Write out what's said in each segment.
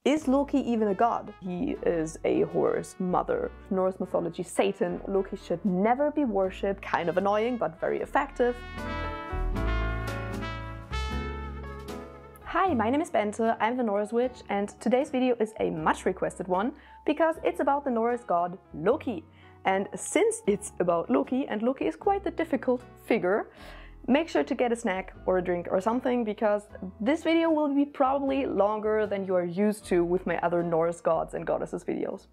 Is Loki even a god? He is a horse mother. Norse mythology Satan. Loki should never be worshipped. Kind of annoying, but very effective. Hi, my name is Bente, I'm the Norse Witch, and today's video is a much requested one because it's about the Norse god Loki. And since it's about Loki, and Loki is quite the difficult figure, make sure to get a snack or a drink or something, because this video will be probably longer than you are used to with my other Norse gods and goddesses videos.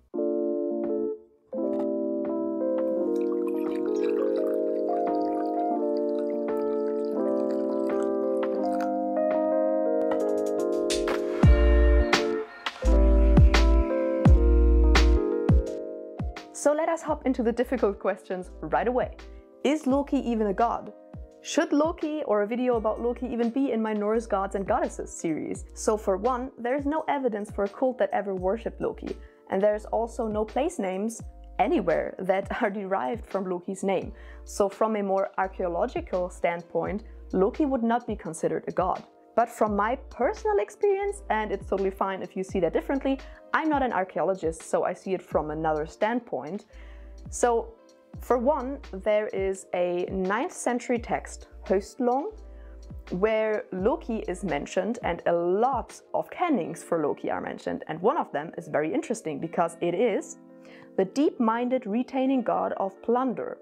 So let us hop into the difficult questions right away. Is Loki even a god? Should Loki or a video about Loki even be in my Norse Gods and Goddesses series? So for one, there is no evidence for a cult that ever worshipped Loki, and there's also no place names anywhere that are derived from Loki's name. So from a more archaeological standpoint, Loki would not be considered a god. But from my personal experience, and it's totally fine if you see that differently, I'm not an archaeologist, so I see it from another standpoint. So, for one, there is a 9th century text, Höstlång, where Loki is mentioned, and a lot of kennings for Loki are mentioned, and one of them is very interesting because it is the deep-minded retaining god of plunder.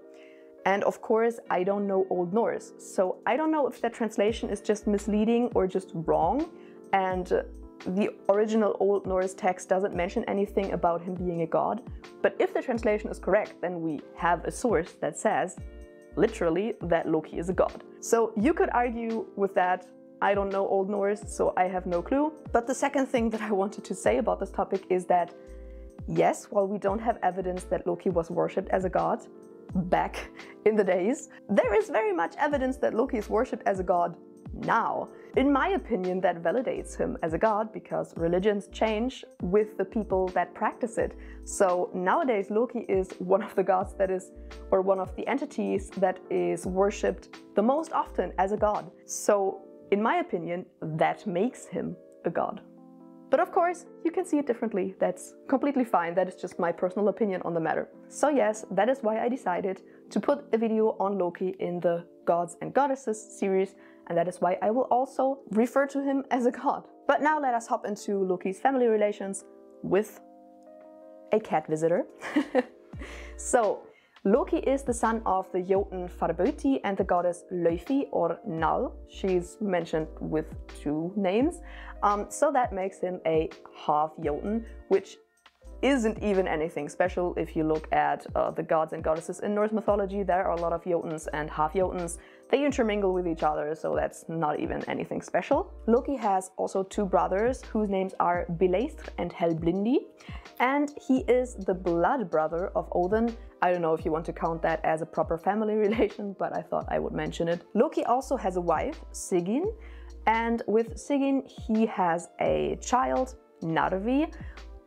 And of course, I don't know Old Norse, so I don't know if that translation is just misleading or just wrong, and the original Old Norse text doesn't mention anything about him being a god. But if the translation is correct, then we have a source that says, literally, that Loki is a god. So you could argue with that. I don't know Old Norse, so I have no clue. But the second thing that I wanted to say about this topic is that, yes, while we don't have evidence that Loki was worshipped as a god back in the days, there is very much evidence that Loki is worshipped as a god now. In my opinion, that validates him as a god because religions change with the people that practice it. So nowadays Loki is one of the gods that is, or one of the entities that is worshipped the most often as a god. So in my opinion, that makes him a god. But of course, you can see it differently. That's completely fine. That is just my personal opinion on the matter. So yes, that is why I decided to put a video on Loki in the Gods and Goddesses series, and that is why I will also refer to him as a god. But now let us hop into Loki's family relations with a cat visitor. So, Loki is the son of the Jotun Farbauti and the goddess Laufey or Nal. She's mentioned with 2 names. So that makes him a half Jotun, which isn't even anything special. If you look at the gods and goddesses in Norse mythology, there are a lot of Jotuns and half Jotuns. They intermingle with each other, so that's not even anything special. Loki has also 2 brothers whose names are Bileistr and Helblindi, and he is the blood brother of Odin. I don't know if you want to count that as a proper family relation, but I thought I would mention it. Loki also has a wife, Sigyn, and with Sigyn he has a child, Narvi,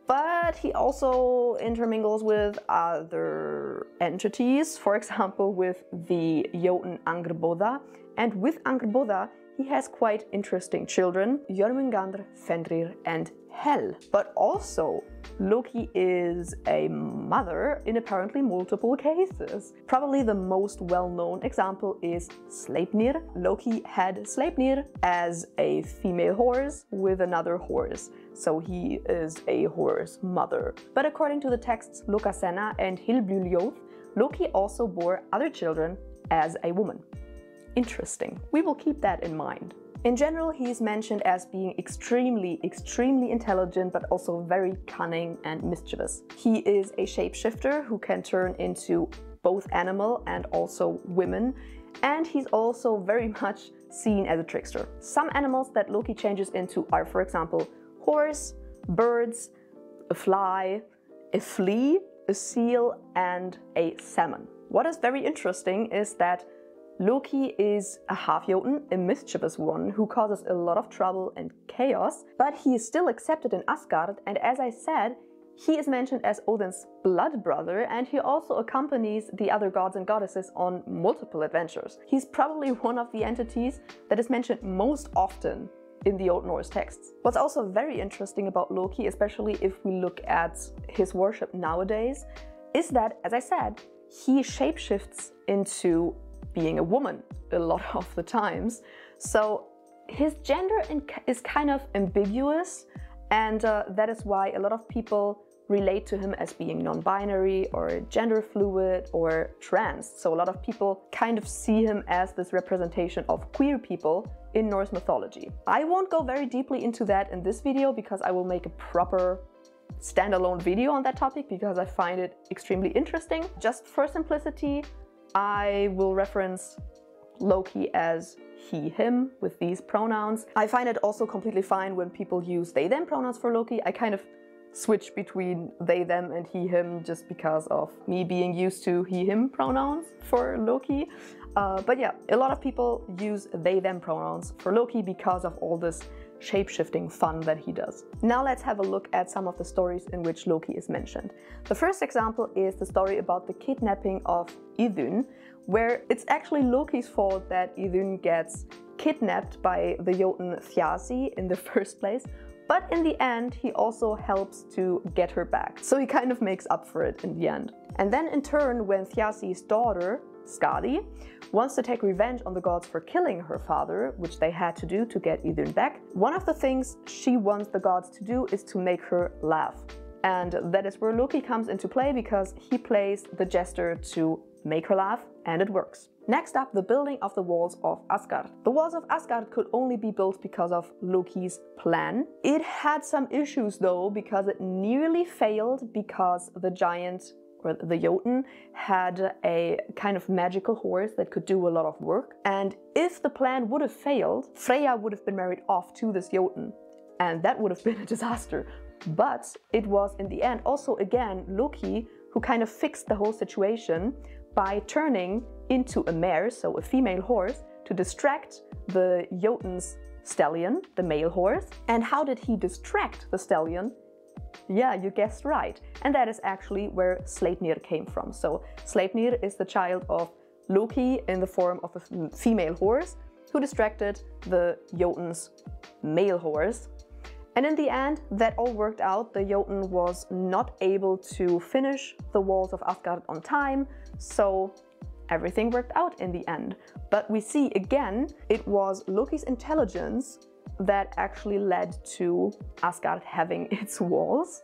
but he also intermingles with other entities, for example with the Jotun Angrboda, and with Angrboda he has quite interesting children, Jörmungandr, Fenrir and Hel. But also, Loki is a mother in apparently multiple cases. Probably the most well-known example is Sleipnir. Loki had Sleipnir as a female horse with another horse, so he is a horse mother. But according to the texts Lokasenna and Hilbluljóð, Loki also bore other children as a woman. Interesting. We will keep that in mind. In general, he is mentioned as being extremely intelligent, but also very cunning and mischievous. He is a shapeshifter who can turn into both animal and also women, and he's also very much seen as a trickster. Some animals that Loki changes into are, for example, horse, birds, a fly, a flea, a seal, and a salmon. What is very interesting is that Loki is a half Jotun, a mischievous one who causes a lot of trouble and chaos, but he is still accepted in Asgard, and as I said, he is mentioned as Odin's blood brother, and he also accompanies the other gods and goddesses on multiple adventures. He's probably one of the entities that is mentioned most often in the Old Norse texts. What's also very interesting about Loki, especially if we look at his worship nowadays, is that, as I said, he shapeshifts into being a woman a lot of the times. So his gender is kind of ambiguous, and that is why a lot of people relate to him as being non-binary or gender fluid or trans. So a lot of people kind of see him as this representation of queer people in Norse mythology. I won't go very deeply into that in this video because I will make a proper standalone video on that topic because I find it extremely interesting. Just for simplicity, I will reference Loki as he, him with these pronouns. I find it also completely fine when people use they, them pronouns for Loki. I kind of switch between they, them and he, him just because of me being used to he, him pronouns for Loki. But yeah, a lot of people use they, them pronouns for Loki because of all this shape-shifting fun that he does. Now let's have a look at some of the stories in which Loki is mentioned. The first example is the story about the kidnapping of Idun, where it's actually Loki's fault that Idun gets kidnapped by the Jotun Thjasi in the first place. But in the end, he also helps to get her back. So he kind of makes up for it in the end. And then in turn, when Thjasi's daughter, Skadi, wants to take revenge on the gods for killing her father, which they had to do to get Idun back, one of the things she wants the gods to do is to make her laugh. And that is where Loki comes into play because he plays the jester to make her laugh, and it works. Next up, the building of the walls of Asgard. The walls of Asgard could only be built because of Loki's plan. It had some issues though, because it nearly failed because the giant, or the Jotun, had a kind of magical horse that could do a lot of work. And if the plan would have failed, Freya would have been married off to this Jotun, and that would have been a disaster. But it was in the end also again Loki who kind of fixed the whole situation by turning into a mare, so a female horse, to distract the Jotun's stallion, the male horse. And how did he distract the stallion? Yeah, you guessed right. And that is actually where Sleipnir came from. So Sleipnir is the child of Loki in the form of a female horse who distracted the Jotun's male horse. And in the end, that all worked out. The Jotun was not able to finish the walls of Asgard on time, so everything worked out in the end. But we see again, it was Loki's intelligence that actually led to Asgard having its walls,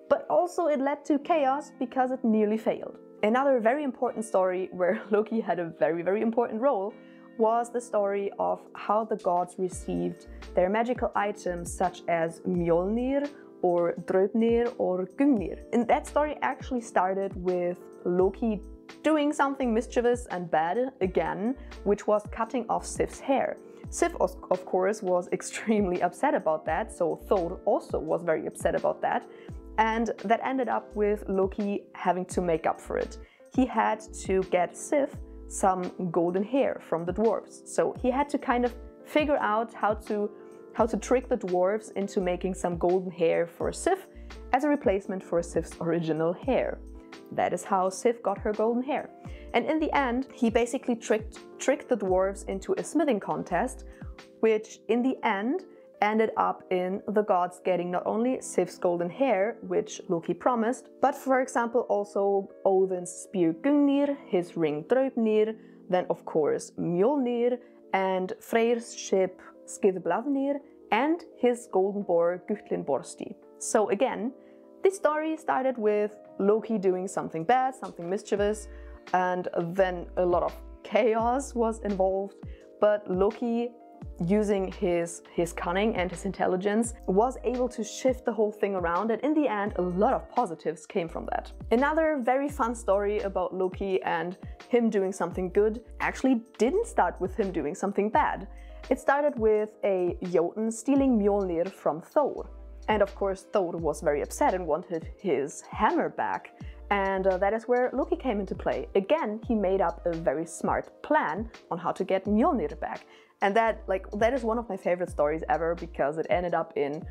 but also it led to chaos because it nearly failed. Another very important story where Loki had a very, very important role was the story of how the gods received their magical items such as Mjolnir or Draupnir or Gungnir. And that story actually started with Loki doing something mischievous and bad again, which was cutting off Sif's hair. Sif, of course, was extremely upset about that, so Thor also was very upset about that. And that ended up with Loki having to make up for it. He had to get Sif some golden hair from the dwarves. So he had to kind of figure out how to trick the dwarves into making some golden hair for Sif as a replacement for Sif's original hair. That is how Sif got her golden hair. And in the end, he basically tricked the dwarves into a smithing contest, which in the end ended up in the gods getting not only Sif's golden hair, which Loki promised, but for example also Odin's spear Gungnir, his ring Draupnir, then of course Mjolnir, and Freyr's ship Skidbladnir, and his golden boar Gutlinborsti. So again, this story started with Loki doing something bad, something mischievous, and then a lot of chaos was involved, but Loki, using his cunning and his intelligence, was able to shift the whole thing around, and in the end a lot of positives came from that. Another very fun story about Loki and him doing something good actually didn't start with him doing something bad. It started with a Jotun stealing Mjolnir from Thor. And of course Thor was very upset and wanted his hammer back. And that is where Loki came into play. Again, he made up a very smart plan on how to get Mjolnir back. And that is one of my favorite stories ever, because it ended up in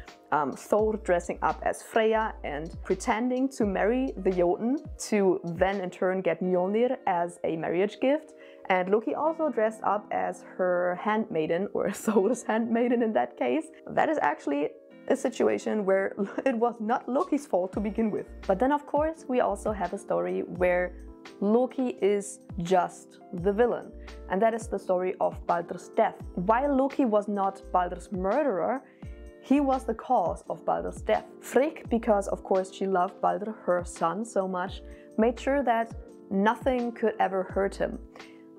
Thor dressing up as Freya and pretending to marry the Jotun to then in turn get Mjolnir as a marriage gift. And Loki also dressed up as her handmaiden, or Thor's handmaiden in that case. That is actually a situation where it was not Loki's fault to begin with. But then of course we also have a story where Loki is just the villain, and that is the story of Baldr's death. While Loki was not Baldr's murderer, he was the cause of Baldr's death. Frigg, because of course she loved Baldr, her son, so much, made sure that nothing could ever hurt him.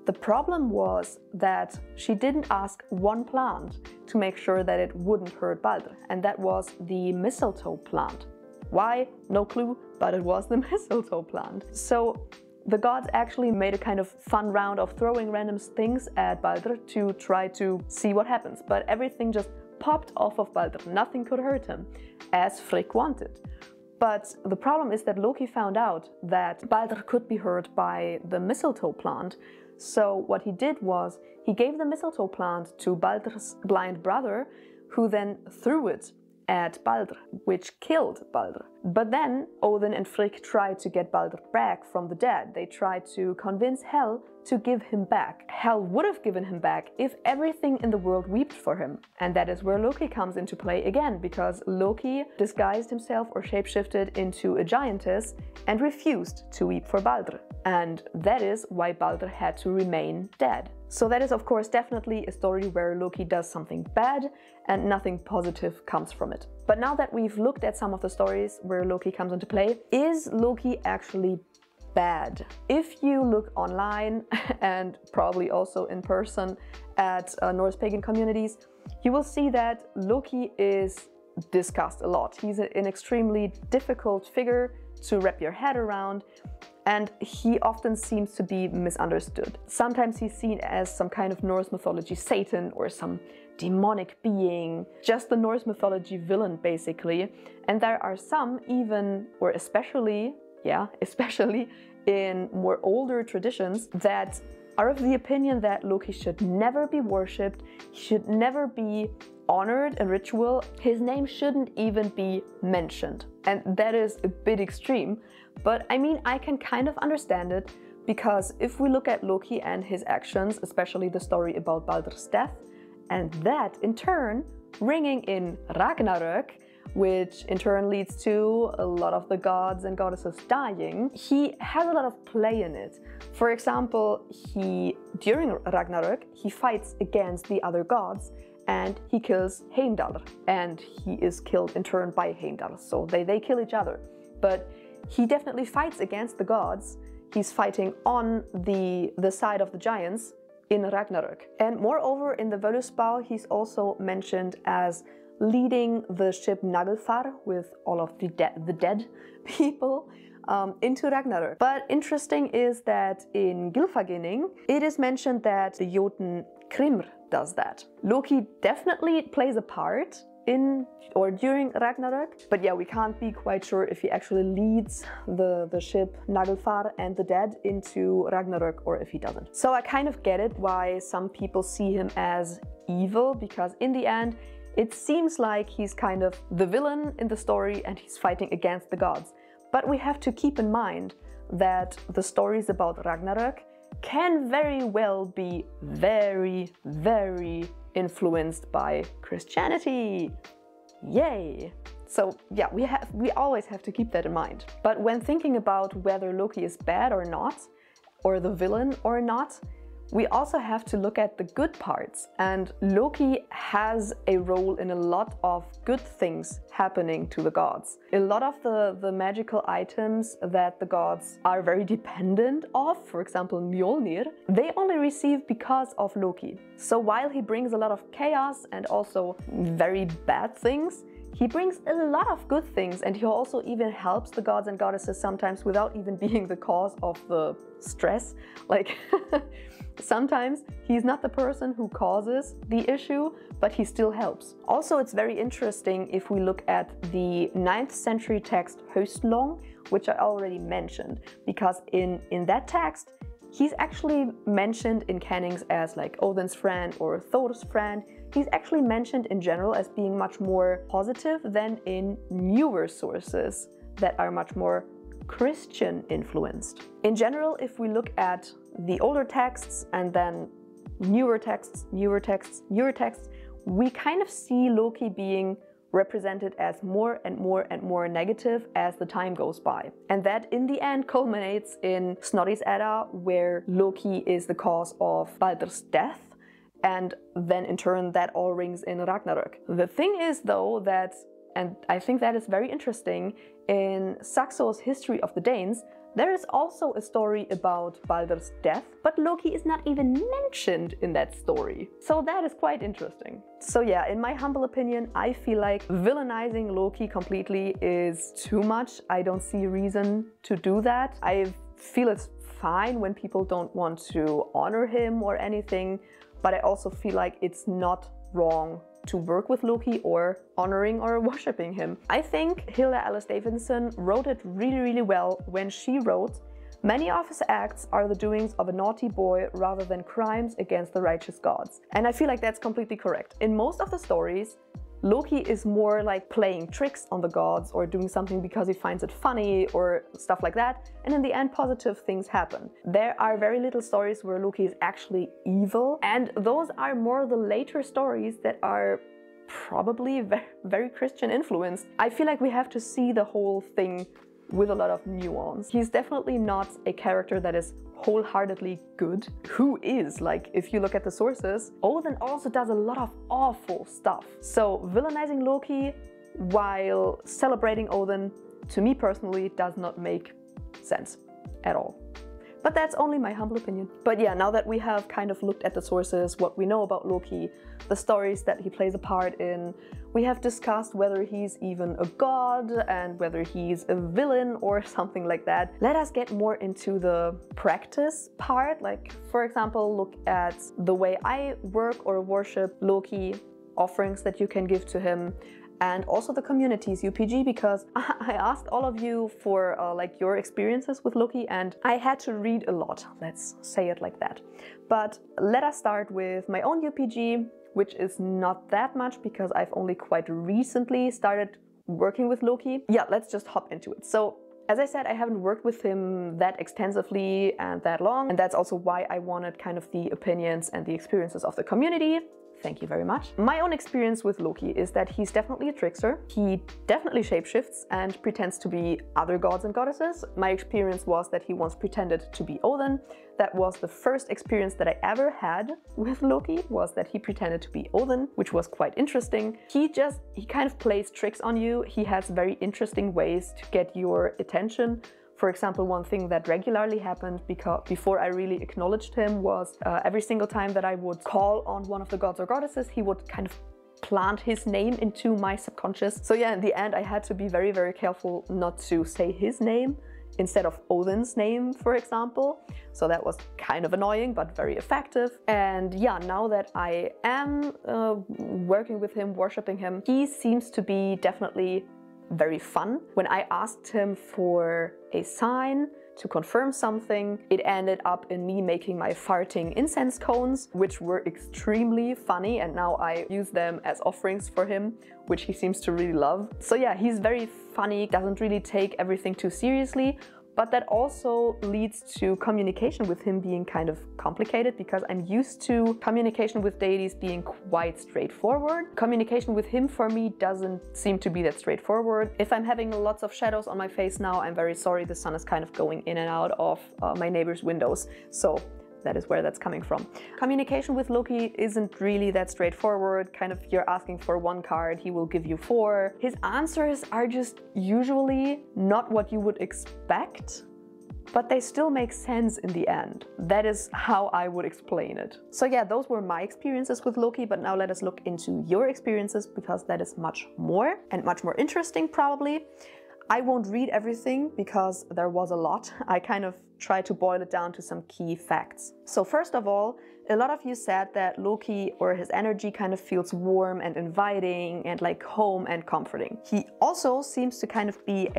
The problem was that she didn't ask one plant to make sure that it wouldn't hurt Baldr, and that was the mistletoe plant. Why? No clue, but it was the mistletoe plant. So the gods actually made a kind of fun round of throwing random things at Baldr to try to see what happens, but everything just popped off of Baldr. Nothing could hurt him, as Frigg wanted. But the problem is that Loki found out that Baldr could be hurt by the mistletoe plant. So what he did was, he gave the mistletoe plant to Baldr's blind brother, who then threw it at Baldr, which killed Baldr. But then Odin and Frigg tried to get Baldr back from the dead. They tried to convince Hel to give him back. Hel would have given him back if everything in the world wept for him. And that is where Loki comes into play again, because Loki disguised himself or shapeshifted into a giantess and refused to weep for Baldr. And that is why Baldr had to remain dead. So that is of course definitely a story where Loki does something bad and nothing positive comes from it. But now that we've looked at some of the stories where Loki comes into play, is Loki actually bad? If you look online and probably also in person at Norse Pagan communities, you will see that Loki is discussed a lot. He's an extremely difficult figure to wrap your head around, and he often seems to be misunderstood. Sometimes he's seen as some kind of Norse mythology Satan or some demonic being, just the Norse mythology villain basically. And there are some even, or especially in more older traditions, that are of the opinion that Loki should never be worshipped, he should never be honored in ritual, his name shouldn't even be mentioned. And that is a bit extreme, but I mean, I can kind of understand it, because if we look at Loki and his actions, especially the story about Baldr's death, and that in turn bringing in Ragnarök, which in turn leads to a lot of the gods and goddesses dying, he has a lot of play in it. For example, during Ragnarök, he fights against the other gods and he kills Heimdall, and he is killed in turn by Heimdall, so they kill each other. But he definitely fights against the gods. He's fighting on the side of the giants in Ragnarök. And moreover, in the Völuspá, he's also mentioned as leading the ship Naglfar with all of the dead people into Ragnarök. But interesting is that in Gylfaginning, it is mentioned that the Jotun Krimr does that. Loki definitely plays a part in or during Ragnarök, but yeah, we can't be quite sure if he actually leads the ship Naglfar and the dead into Ragnarök or if he doesn't. So I kind of get it why some people see him as evil, because in the end it seems like he's kind of the villain in the story and he's fighting against the gods. But we have to keep in mind that the stories about Ragnarök can very well be very, very influenced by Christianity. Yay! So yeah, we always have to keep that in mind. But when thinking about whether Loki is bad or not, or the villain or not, we also have to look at the good parts. And Loki has a role in a lot of good things happening to the gods. A lot of the magical items that the gods are very dependent of, for example Mjolnir, they only receive because of Loki. So while he brings a lot of chaos and also very bad things, he brings a lot of good things, and he also even helps the gods and goddesses sometimes without even being the cause of the stress. Like sometimes he's not the person who causes the issue, but he still helps. Also, it's very interesting if we look at the 9th century text Höstlong, which I already mentioned, because in that text he's actually mentioned in canons as like Odin's friend or Thor's friend. He's actually mentioned in general as being much more positive than in newer sources that are much more Christian influenced. In general, if we look at the older texts and then newer texts, newer texts, newer texts, we kind of see Loki being represented as more and more and more negative as the time goes by. And that in the end culminates in Snorri's Edda, where Loki is the cause of Baldr's death, and then in turn that all rings in Ragnarök. The thing is though that, and I think that is very interesting, in Saxo's History of the Danes, there is also a story about Baldr's death, but Loki is not even mentioned in that story. So that is quite interesting. So yeah, in my humble opinion, I feel like villainizing Loki completely is too much. I don't see a reason to do that. I feel it's fine when people don't want to honor him or anything, but I also feel like it's not wrong to work with Loki or honoring or worshipping him. I think Hilda Alice Davidson wrote it really well when she wrote, "Many of his acts are the doings of a naughty boy rather than crimes against the righteous gods." And I feel like that's completely correct. In most of the stories, Loki is more like playing tricks on the gods or doing something because he finds it funny or stuff like that, and in the end positive things happen. There are very little stories where Loki is actually evil, and those are more the later stories that are probably very Christian influenced. I feel like we have to see the whole thing with a lot of nuance. He's definitely not a character that is wholeheartedly good. Who is? Like, if you look at the sources, Odin also does a lot of awful stuff. So villainizing Loki while celebrating Odin, to me personally, does not make sense at all. But that's only my humble opinion. But yeah, now that we have kind of looked at the sources, what we know about Loki, the stories that he plays a part in, we have discussed whether he's even a god and whether he's a villain or something like that. Let us get more into the practice part. Like, for example, look at the way I work or worship Loki, offerings that you can give to him, and also the community's UPG, because I asked all of you for like your experiences with Loki, and I had to read a lot, let's say it like that. But let us start with my own UPG, which is not that much because I've only quite recently started working with Loki. Yeah, let's just hop into it. So, as I said, I haven't worked with him that extensively and that long, and that's also why I wanted kind of the opinions and the experiences of the community. Thank you very much. My own experience with Loki is that he's definitely a trickster. He definitely shapeshifts and pretends to be other gods and goddesses. My experience was that he once pretended to be Odin. That was the first experience that I ever had with Loki, was that he pretended to be Odin, which was quite interesting. He kind of plays tricks on you. He has very interesting ways to get your attention. For example, one thing that regularly happened before I really acknowledged him was every single time that I would call on one of the gods or goddesses, he would kind of plant his name into my subconscious. So yeah, in the end, I had to be very careful not to say his name instead of Odin's name, for example. So that was kind of annoying, but very effective. And yeah, now that I am working with him, worshipping him, he seems to be definitely very fun. When I asked him for a sign to confirm something, it ended up in me making my farting incense cones, which were extremely funny, and now I use them as offerings for him, which he seems to really love. So yeah, he's very funny, doesn't really take everything too seriously, but that also leads to communication with him being kind of complicated, because I'm used to communication with deities being quite straightforward. Communication with him for me doesn't seem to be that straightforward. If I'm having lots of shadows on my face now, I'm very sorry, the sun is kind of going in and out of my neighbor's windows. So that is where that's coming from. Communication with Loki isn't really that straightforward. Kind of, you're asking for one card, he will give you 4. His answers are just usually not what you would expect, but they still make sense in the end. That is how I would explain it. So yeah, those were my experiences with Loki, but now let us look into your experiences, because that is much more and much more interesting probably. I won't read everything because there was a lot. I kind of tried to boil it down to some key facts. So first of all, a lot of you said that Loki, or his energy, kind of feels warm and inviting and like home and comforting. He also seems to kind of be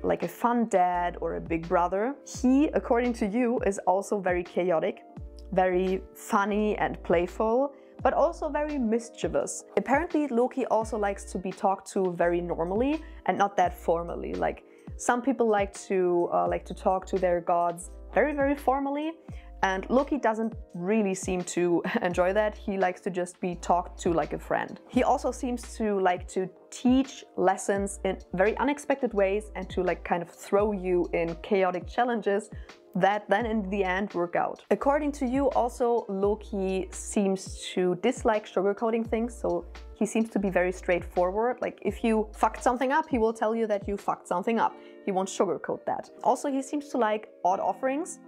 like a fun dad or a big brother. He, according to you, is also very chaotic, very funny and playful, but also very mischievous. Apparently, Loki also likes to be talked to very normally and not that formally. Like, some people like to talk to their gods very formally, And Loki doesn't really seem to enjoy that. He likes to just be talked to like a friend. He also seems to like to teach lessons in very unexpected ways and to like kind of throw you in chaotic challenges that then in the end work out. According to you, also Loki seems to dislike sugarcoating things, so he seems to be very straightforward. Like if you fucked something up, he will tell you that you fucked something up. He won't sugarcoat that. Also, he seems to like odd offerings,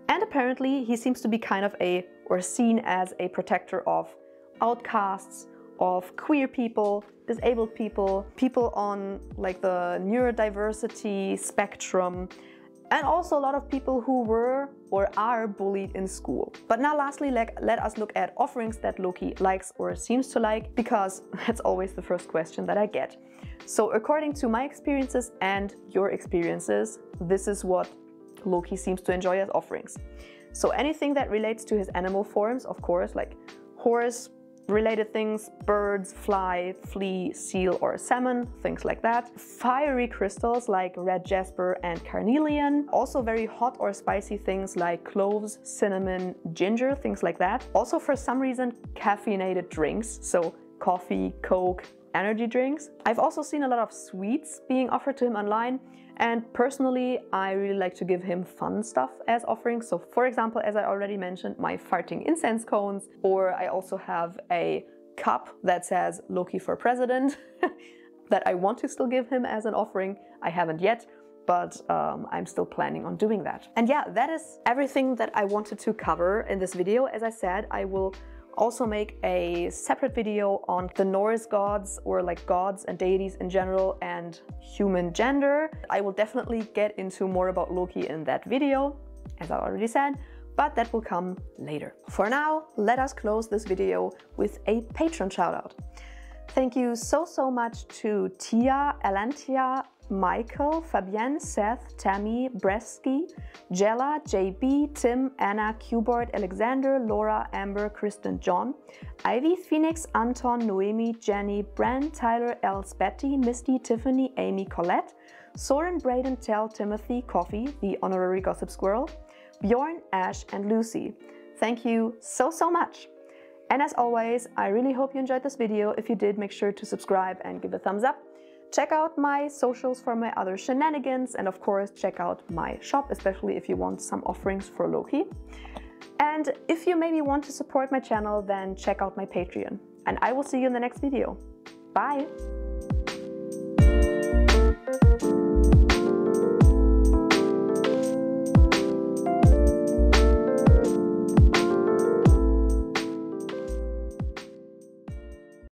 and apparently he seems to be kind of seen as a protector of outcasts, of queer people, disabled people, people on like the neurodiversity spectrum, and also a lot of people who were or are bullied in school. But now lastly, let us look at offerings that Loki likes or seems to like, because that's always the first question that I get. So according to my experiences and your experiences, this is what Loki seems to enjoy as offerings. So anything that relates to his animal forms, of course, like horse, related things, birds, fly, flea, seal or salmon, things like that. Fiery crystals like red jasper and carnelian. Also very hot or spicy things like cloves, cinnamon, ginger, things like that. Also for some reason caffeinated drinks, so coffee, Coke, energy drinks. I've also seen a lot of sweets being offered to him online. And personally, I really like to give him fun stuff as offerings. So for example, as I already mentioned, my farting incense cones, or I also have a cup that says Loki for president that I want to still give him as an offering. I haven't yet, but I'm still planning on doing that. And yeah, that is everything that I wanted to cover in this video. As I said, I will also make a separate video on the Norse gods, or like gods and deities in general, and human gender. I will definitely get into more about Loki in that video, as I already said, but that will come later. For now, let us close this video with a patron shout out. Thank you so much to Tia, Alantia, Michael, Fabienne, Seth, Tammy, Bresky, Jella, JB, Tim, Anna, Qboard, Alexander, Laura, Amber, Kristen, John, Ivy, Phoenix, Anton, Noemi, Jenny, Bran, Tyler, Els, Betty, Misty, Tiffany, Amy, Colette, Soren, Braden, Tell, Timothy, Coffee, the honorary gossip squirrel, Bjorn, Ash, and Lucy. Thank you so much. And as always, I really hope you enjoyed this video. If you did, make sure to subscribe and give a thumbs up. Check out my socials for my other shenanigans, and of course check out my shop, especially if you want some offerings for Loki. And if you maybe want to support my channel, then check out my Patreon. And I will see you in the next video. Bye!